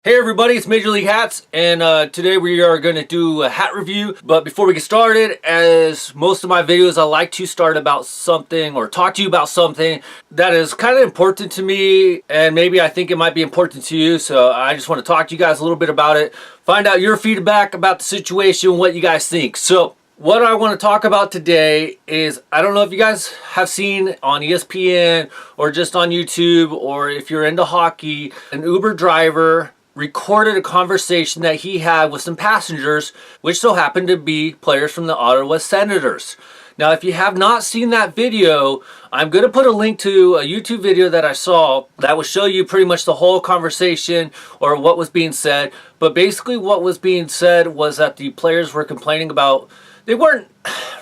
Hey everybody, it's Major League Hats, and today we are going to do a hat review. But before we get started, as most of my videos, I like to start about something or talk to you about something that is kind of important to me, and maybe I think it might be important to you. So I just want to talk to you guys a little bit about it, find out your feedback about the situation, what you guys think. So what I want to talk about today is, I don't know if you guys have seen on ESPN or just on YouTube, or if you're into hockey, an Uber driver recorded a conversation that he had with some passengers, which so happened to be players from the Ottawa Senators. Now, if you have not seen that video, I'm going to put a link to a YouTube video that I saw that will show you pretty much the whole conversation or what was being said. But basically what was being said was that the players were complaining about, they weren't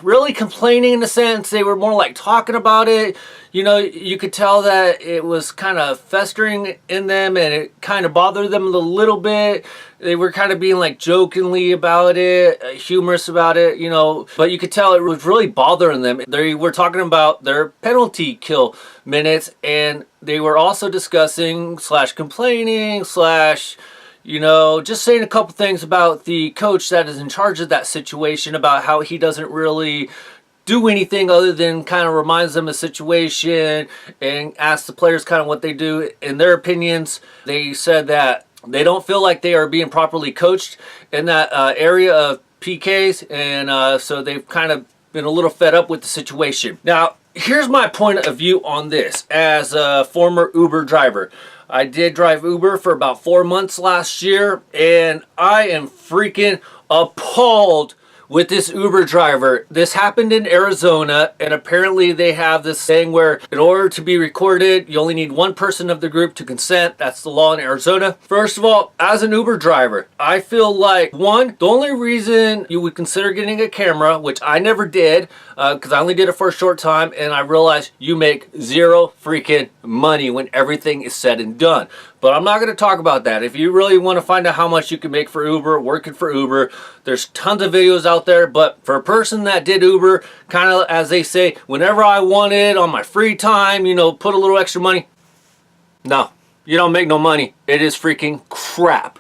really complaining in a sense, they were more like talking about it. You know, you could tell that it was kind of festering in them and it kind of bothered them a little bit. They were kind of being like jokingly about it, humorous about it, you know, but you could tell it was really bothering them. They were talking about their penalty kill minutes, and they were also discussing / complaining / you know, just saying a couple things about the coach that is in charge of that situation, about how he doesn't really do anything other than kind of reminds them of the situation and asks the players kind of what they do in their opinions. They said that they don't feel like they are being properly coached in that area of PKs, and so they've kind of been a little fed up with the situation. Now, here's my point of view on this as a former Uber driver. I did drive Uber for about 4 months last year, and I am freaking appalled with this Uber driver. This happened in Arizona, and apparently they have this thing where in order to be recorded, you only need one person of the group to consent. That's the law in Arizona. First of all, as an Uber driver, I feel like, one, the only reason you would consider getting a camera, which I never did, because I only did it for a short time, and I realized you make zero freaking money when everything is said and done. But I'm not going to talk about that. If you really want to find out how much you can make for Uber, working for Uber, there's tons of videos out there. But for a person that did Uber, kind of as they say, whenever I wanted on my free time, you know, put a little extra money. No, you don't make no money. It is freaking crap.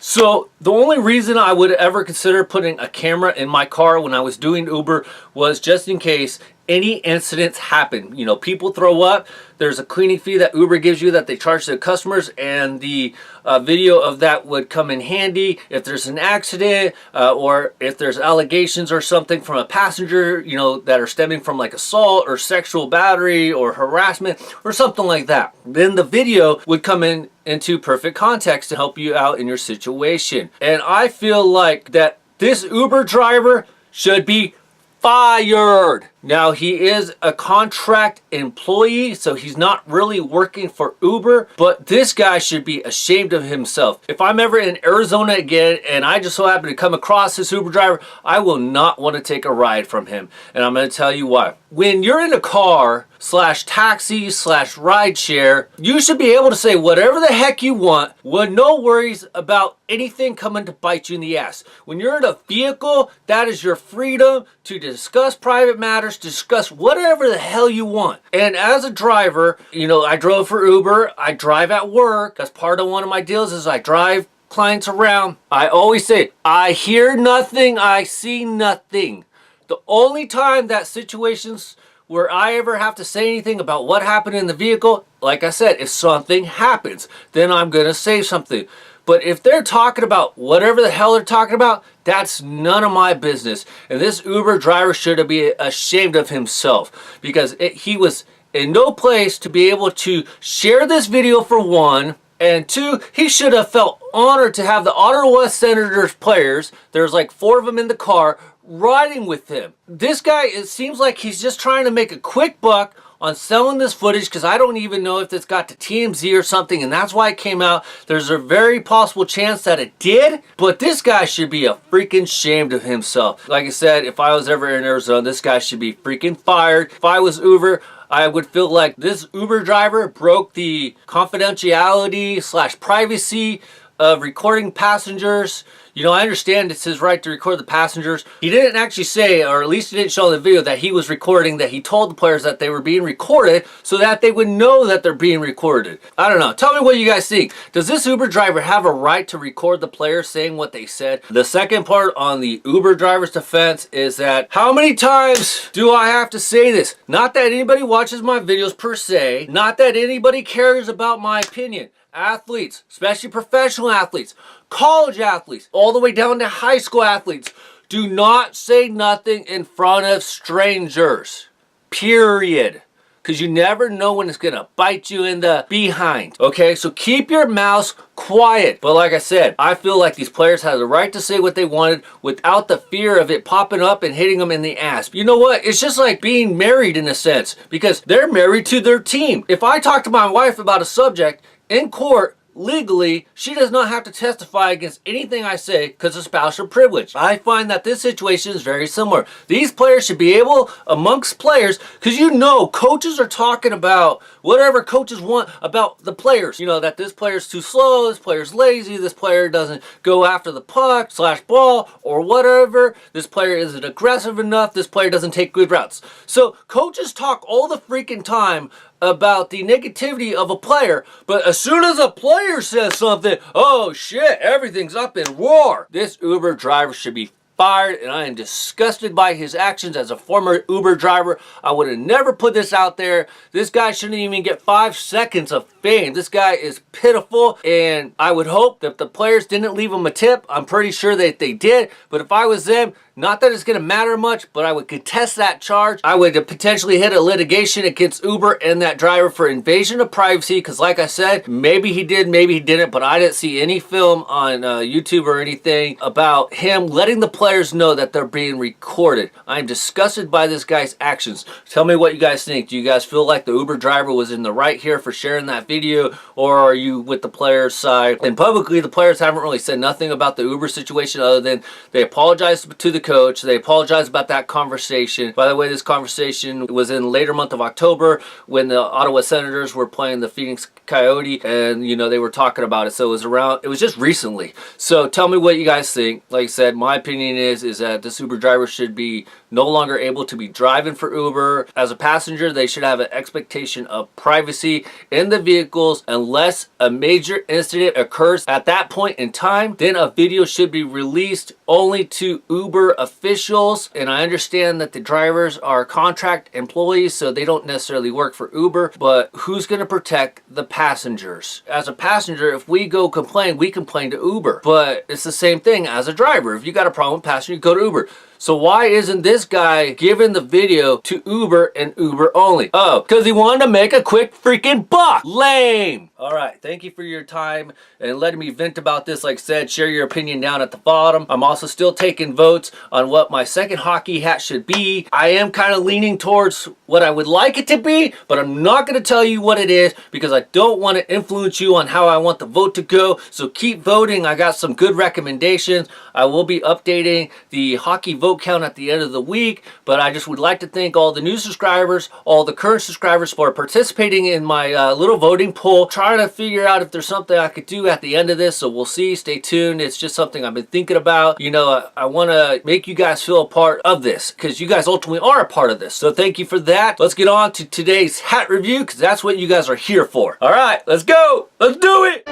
So the only reason I would ever consider putting a camera in my car when I was doing Uber was just in case any incidents happen. You know, people throw up, there's a cleaning fee that Uber gives you that they charge to the customers, and the video of that would come in handy if there's an accident or if there's allegations or something from a passenger, you know, that are stemming from like assault or sexual battery or harassment or something like that. Then the video would come into perfect context to help you out in your situation. And I feel like that this Uber driver should be fired. Now, he is a contract employee, so he's not really working for Uber, but this guy should be ashamed of himself. If I'm ever in Arizona again and I just so happen to come across this Uber driver, I will not want to take a ride from him. And I'm going to tell you why. When you're in a car / taxi / ride share, you should be able to say whatever the heck you want with no worries about anything coming to bite you in the ass. When you're in a vehicle, that is your freedom to discuss private matters, discuss whatever the hell you want. And as a driver, you know, I drove for Uber, I drive at work. That's part of one of my deals, is I drive clients around. I always say, I hear nothing, I see nothing. The only time that situations where I ever have to say anything about what happened in the vehicle, like I said, if something happens, then I'm going to say something. But if they're talking about whatever the hell they're talking about, that's none of my business. And this Uber driver should be ashamed of himself, because he was in no place to be able to share this video, for one. And two, he should have felt honored to have the Ottawa Senators players, there's like 4 of them in the car, riding with him. This guy, it seems like he's just trying to make a quick buck on selling this footage, because I don't even know if this got to TMZ or something, and that's why it came out. There's a very possible chance that it did, but this guy should be a freaking ashamed of himself. Like I said, if I was ever in Arizona, this guy should be freaking fired. If I was Uber, I would feel like this Uber driver broke the confidentiality / privacy of recording passengers. You know, I understand it's his right to record the passengers. He didn't actually say, or at least he didn't show in the video, that he was recording, that he told the players that they were being recorded so that they would know that they're being recorded. I don't know. Tell me what you guys think. Does this Uber driver have a right to record the players saying what they said? The second part on the Uber driver's defense is that, how many times do I have to say this? Not that anybody watches my videos per se, not that anybody cares about my opinion. Athletes, especially professional athletes, college athletes, all the way down to high school athletes, do not say nothing in front of strangers. Period. Because you never know when it's going to bite you in the behind. Okay, so keep your mouth quiet. But like I said, I feel like these players have the right to say what they wanted without the fear of it popping up and hitting them in the ass. You know what? It's just like being married in a sense, because they're married to their team. If I talk to my wife about a subject in court, legally, she does not have to testify against anything I say because of spousal privilege. I find that this situation is very similar. These players should be able, amongst players, because you know coaches are talking about whatever coaches want about the players. You know, that this player's too slow, this player's lazy, this player doesn't go after the puck / ball or whatever, this player isn't aggressive enough, this player doesn't take good routes. So coaches talk all the freaking time about the negativity of a player, but as soon as a player says something, oh shit, everything's up in roar. This Uber driver should be fired, and I am disgusted by his actions as a former Uber driver. I would have never put this out there. This guy shouldn't even get 5 seconds of fame. This guy is pitiful, and I would hope that the players didn't leave him a tip. I'm pretty sure that they did, but if I was them, not that it's going to matter much, but I would contest that charge. I would potentially hit a litigation against Uber and that driver for invasion of privacy, because like I said, maybe he did, maybe he didn't, but I didn't see any film on YouTube or anything about him letting the players know that they're being recorded. I'm disgusted by this guy's actions. Tell me what you guys think. Do you guys feel like the Uber driver was in the right here for sharing that video, or are you with the players' side? And publicly, the players haven't really said nothing about the Uber situation other than they apologized to the coach. They apologized about that conversation. By the way, this conversation was in later month of October when the Ottawa Senators were playing the Phoenix Coyote, and you know, they were talking about it. So it was just recently. So tell me what you guys think. Like I said, my opinion is that this Uber driver should be no longer able to be driving for Uber. As a passenger, they should have an expectation of privacy in the vehicles unless a major incident occurs at that point in time. Then a video should be released only to Uber officials. And I understand that the drivers are contract employees, so they don't necessarily work for Uber, but who's going to protect the passengers? As a passenger, if we go complain, we complain to Uber, but it's the same thing as a driver. If you got a problem with passenger, you go to Uber. So why isn't this guy giving the video to Uber and Uber only? Oh, because he wanted to make a quick freaking buck. Lame. All right, thank you for your time and letting me vent about this. Like I said, share your opinion down at the bottom. I'm also still taking votes on what my second hockey hat should be. I am kind of leaning towards what I would like it to be, but I'm not going to tell you what it is because I don't want to influence you on how I want the vote to go. So keep voting. I got some good recommendations. I will be updating the hockey vote count at the end of the week, but I just would like to thank all the new subscribers, all the current subscribers for participating in my little voting poll, trying to figure out if there's something I could do at the end of this. So we'll see. Stay tuned. It's just something I've been thinking about. You know, I want to make you guys feel a part of this because you guys ultimately are a part of this. So thank you for that. Let's get on to today's hat review because that's what you guys are here for. All right, let's go. Let's do it.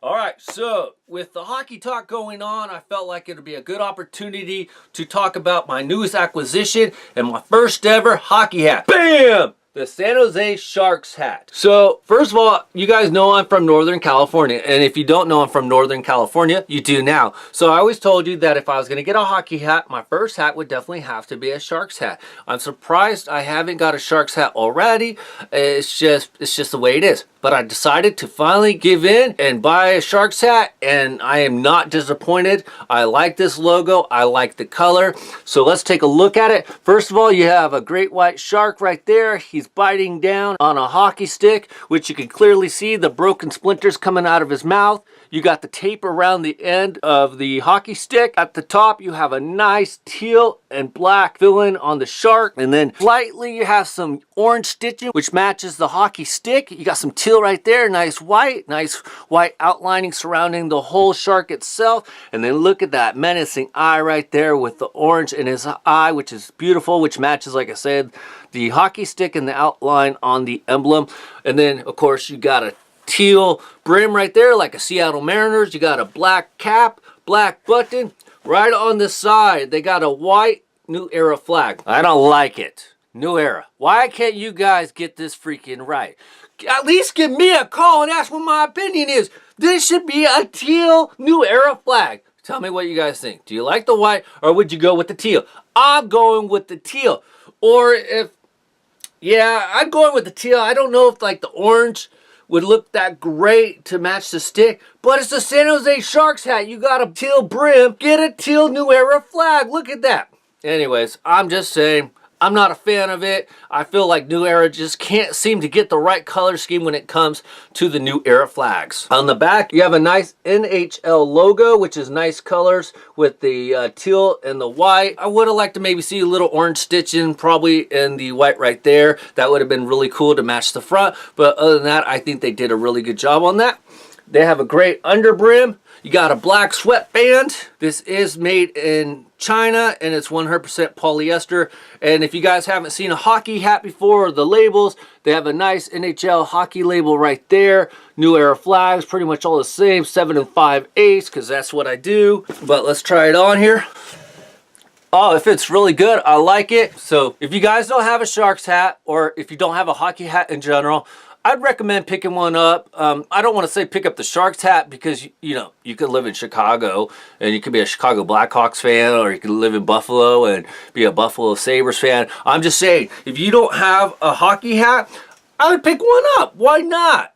All right, so with the hockey talk going on, I felt like it would be a good opportunity to talk about my newest acquisition and my first ever hockey hat. Bam! The San Jose Sharks hat. So first of all, you guys know I'm from Northern California, and if you don't know I'm from Northern California, you do now. So I always told you that if I was going to get a hockey hat, my first hat would definitely have to be a Sharks hat. I'm surprised I haven't got a Sharks hat already. It's just the way it is. But I decided to finally give in and buy a Sharks hat, and I am not disappointed. I like this logo. I like the color. So let's take a look at it. First of all, you have a great white shark right there. He's he's biting down on a hockey stick, which you can clearly see the broken splinters coming out of his mouth. You got the tape around the end of the hockey stick. At the top, you have a nice teal and black filling on the shark. And then slightly, you have some orange stitching, which matches the hockey stick. You got some teal right there, nice white outlining surrounding the whole shark itself. And then look at that menacing eye right there with the orange in his eye, which is beautiful, which matches, like I said, the hockey stick and the outline on the emblem. And then, of course, you got a teal brim right there like a Seattle Mariners. You got a black cap, black button. Right on the side, they got a white New Era flag. I don't like it. New Era. Why can't you guys get this freaking right? At least give me a call and ask what my opinion is. This should be a teal New Era flag. Tell me what you guys think. Do you like the white or would you go with the teal? I'm going with the teal. Or I'm going with the teal. I don't know if like the orange would look that great to match the stick, but it's the San Jose Sharks hat. You got a teal brim, get a teal New Era flag. Look at that. Anyways, I'm just saying, I'm not a fan of it. I feel like New Era just can't seem to get the right color scheme when it comes to the New Era flags. On the back, you have a nice NHL logo, which is nice colors with the teal and the white. I would have liked to maybe see a little orange stitching, probably in the white right there. That would have been really cool to match the front. But other than that, I think they did a really good job on that. They have a great underbrim. You got a black sweatband. This is made in China and it's 100% polyester. And if you guys haven't seen a hockey hat before, the labels, they have a nice NHL hockey label right there. New Era flags, pretty much all the same, 7 5/8, because that's what I do. But let's try it on here. Oh, it fits really good. I like it. So if you guys don't have a Sharks hat, or if you don't have a hockey hat in general, I'd recommend picking one up. I don't want to say pick up the Sharks hat because, you know, you could live in Chicago and you could be a Chicago Blackhawks fan, or you could live in Buffalo and be a Buffalo Sabres fan. I'm just saying, if you don't have a hockey hat, I would pick one up. Why not?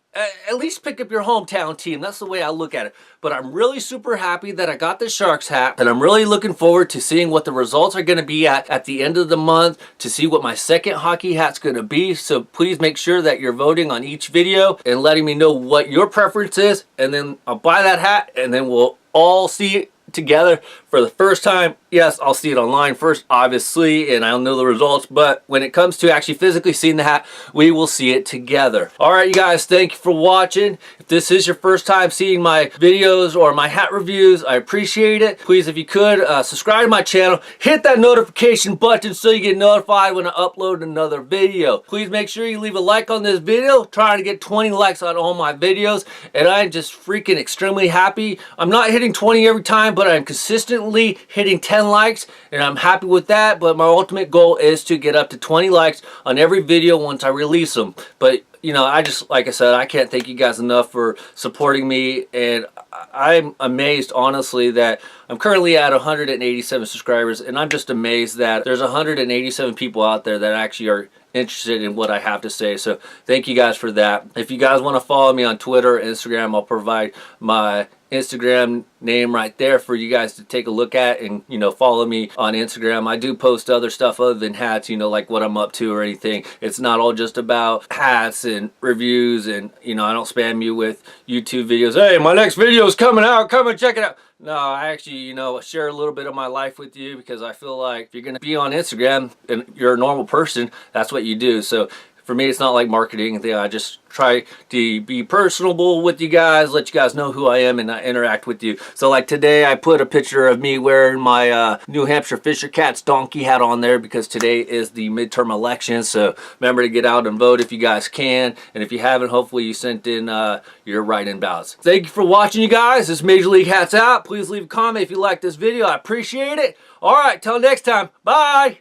At least pick up your hometown team. That's the way I look at it. But I'm really super happy that I got the Sharks hat, and I'm really looking forward to seeing what the results are going to be at the end of the month, to see what my second hockey hat's going to be. So please make sure that you're voting on each video and letting me know what your preference is, and then I'll buy that hat, and then we'll all see it together for the first time. Yes, I'll see it online first, obviously, and I'll know the results, but when it comes to actually physically seeing the hat, we will see it together. All right, you guys, thank you for watching. If this is your first time seeing my videos or my hat reviews, I appreciate it. Please, if you could, subscribe to my channel, hit that notification button so you get notified when I upload another video. Please make sure you leave a like on this video. Trying to get 20 likes on all my videos, and I'm just freaking extremely happy. I'm not hitting 20 every time, but I'm consistently hitting 10 likes, and I'm happy with that. But my ultimate goal is to get up to 20 likes on every video once I release them. But you know, like I said, I can't thank you guys enough for supporting me, and I'm amazed, honestly, that I'm currently at 187 subscribers, and I'm just amazed that there's 187 people out there that actually are interested in what I have to say. So thank you guys for that. If you guys want to follow me on Twitter or Instagram, I'll provide my Instagram name right there for you guys to take a look at, and you know, follow me on Instagram. I do post other stuff other than hats, you know, like what I'm up to or anything. It's not all just about hats and reviews, and you know, I don't spam you with YouTube videos. Hey, my next video is coming out, come and check it out. No, I actually, you know, share a little bit of my life with you, because I feel like if you're gonna be on Instagram and you're a normal person, that's what you do. So for me, it's not like marketing thing. I just try to be personable with you guys, let you guys know who I am, and I interact with you. So like today, I put a picture of me wearing my New Hampshire Fisher Cats donkey hat on there, because today is the midterm election. So remember to get out and vote if you guys can. And if you haven't, hopefully you sent in your write-in ballots. Thank you for watching, you guys. This is Major League Hats out. Please leave a comment if you like this video. I appreciate it. All right, till next time. Bye.